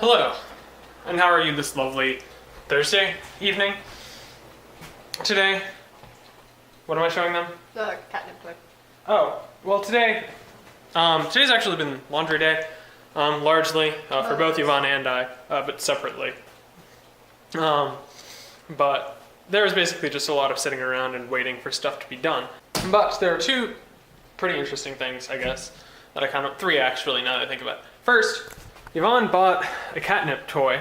Hello, and how are you this lovely Thursday evening? Today, what am I showing them? The catnip toy. Oh, well today, today's actually been laundry day, largely, for both Yvonne and I, but separately. But there was basically just a lot of sitting around and waiting for stuff to be done. But there are two pretty interesting things, I guess, that three actually, now that I think about it. First, Yvonne bought a catnip toy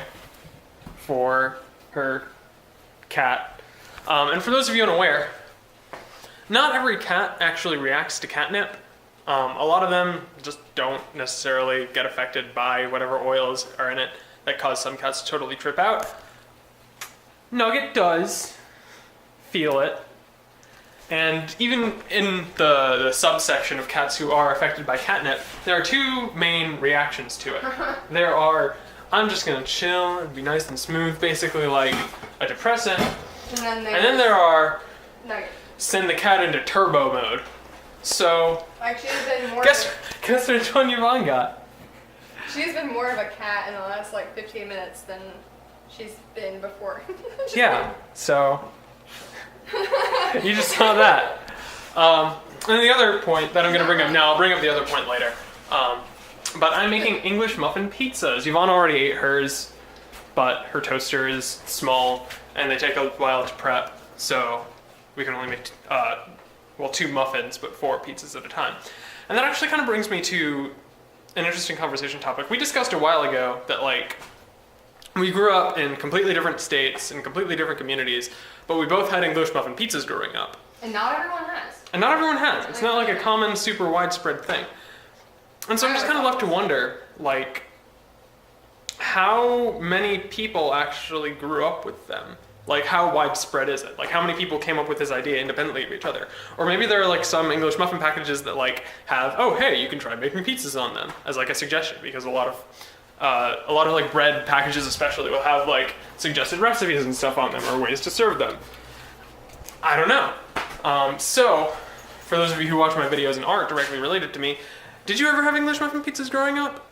for her cat. And for those of you unaware, not every cat actually reacts to catnip. A lot of them just don't necessarily get affected by whatever oils are in it that cause some cats to totally trip out. Nugget does feel it. And even in the subsection of cats who are affected by catnip, there are two main reactions to it. There are, I'm just gonna chill and be nice and smooth, basically like a depressant. And then there are, Nugget. send the cat into turbo mode. So, Like, she's been more guess which one Yvonne got? She's been more of a cat in the last, 15 minutes than she's been before. Yeah, so, you just saw that. And the other point that I'm gonna bring up now, I'll bring up the other point later. But I'm making English muffin pizzas. Yvonne already ate hers, but her toaster is small and they take a while to prep, so we can only make, two muffins, but 4 pizzas at a time. And that actually kind of brings me to an interesting conversation topic. We discussed a while ago that we grew up in completely different states and completely different communities, but we both had English muffin pizzas growing up. And not everyone has. And not everyone has. It's not like a common, super widespread thing. And so I'm just kind of left to wonder, how many people actually grew up with them? How widespread is it? How many people came up with this idea independently of each other? Or maybe there are some English muffin packages that have, oh hey, you can try making pizzas on them as a suggestion, because a lot of bread packages especially will have suggested recipes and stuff on them or ways to serve them. I don't know. So, for those of you who watch my videos and aren't directly related to me, did you ever have English muffin pizzas growing up?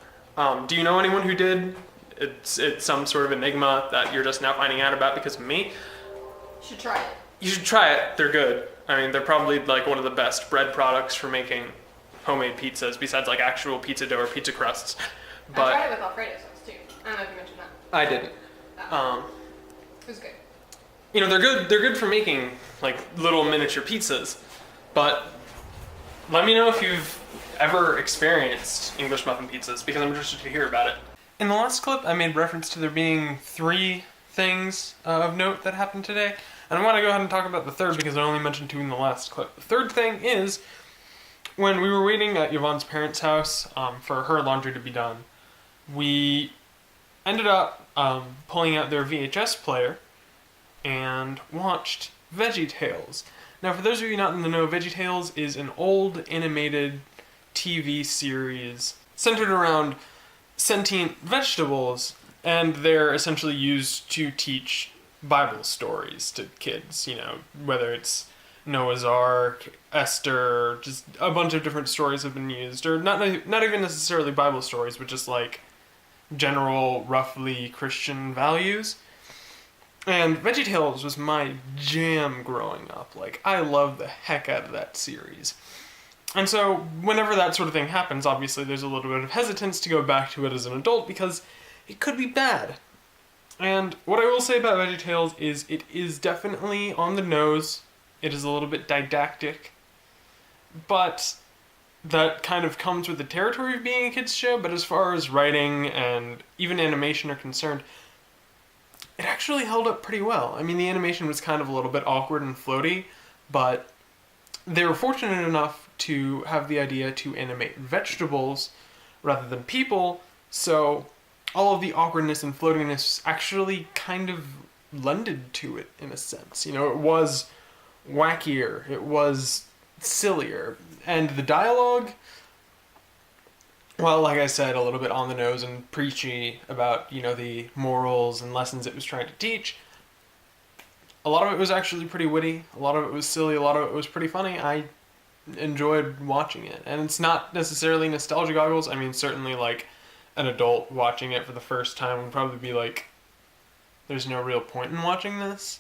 Do you know anyone who did? It's some sort of enigma that you're just now finding out about because of me. You should try it. You should try it. They're good. I mean, they're probably one of the best bread products for making homemade pizzas, besides actual pizza dough or pizza crusts. But I tried it with Alfredo sauce too. I don't know if you mentioned that. I didn't. It was good. They're good. They're good for making little miniature pizzas. But let me know if you've ever experienced English muffin pizzas, because I'm interested to hear about it. In the last clip, I made reference to there being 3 things of note that happened today, and I want to go ahead and talk about the third because I only mentioned 2 in the last clip. The third thing is, when we were waiting at Yvonne's parents' house for her laundry to be done, we ended up pulling out their VHS player and watched VeggieTales. Now, for those of you not in the know, VeggieTales is an old animated TV series centered around sentient vegetables, and they're essentially used to teach Bible stories to kids, whether it's Noah's Ark, Esther, just a bunch of different stories have been used, or not even necessarily Bible stories, but just general, roughly Christian values. And VeggieTales was my jam growing up. I love the heck out of that series. And so, whenever that sort of thing happens, obviously there's a little bit of hesitance to go back to it as an adult, because it could be bad. And what I will say about VeggieTales is it is definitely on the nose. It is a little bit didactic. But that kind of comes with the territory of being a kids' show, but as far as writing and even animation are concerned, it actually held up pretty well. I mean, the animation was kind of a little bit awkward and floaty, but they were fortunate enough to have the idea to animate vegetables rather than people, so all of the awkwardness and floatiness actually kind of lended to it in a sense. It was wackier, it was sillier, and the dialogue, well, like I said, a little bit on the nose and preachy about, the morals and lessons it was trying to teach. A lot of it was actually pretty witty, a lot of it was silly, a lot of it was pretty funny. I enjoyed watching it, and it's not necessarily nostalgia goggles. I mean, certainly an adult watching it for the first time would probably be like, there's no real point in watching this.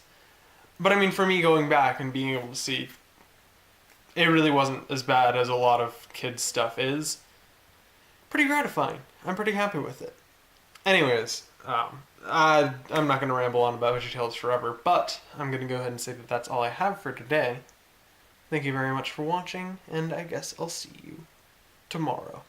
But I mean, for me going back and being able to see, it really wasn't as bad as a lot of kids' stuff is. Pretty gratifying. I'm pretty happy with it. Anyways, I'm not going to ramble on about VeggieTales forever, but I'm going to go ahead and say that that's all I have for today. Thank you very much for watching, and I guess I'll see you tomorrow.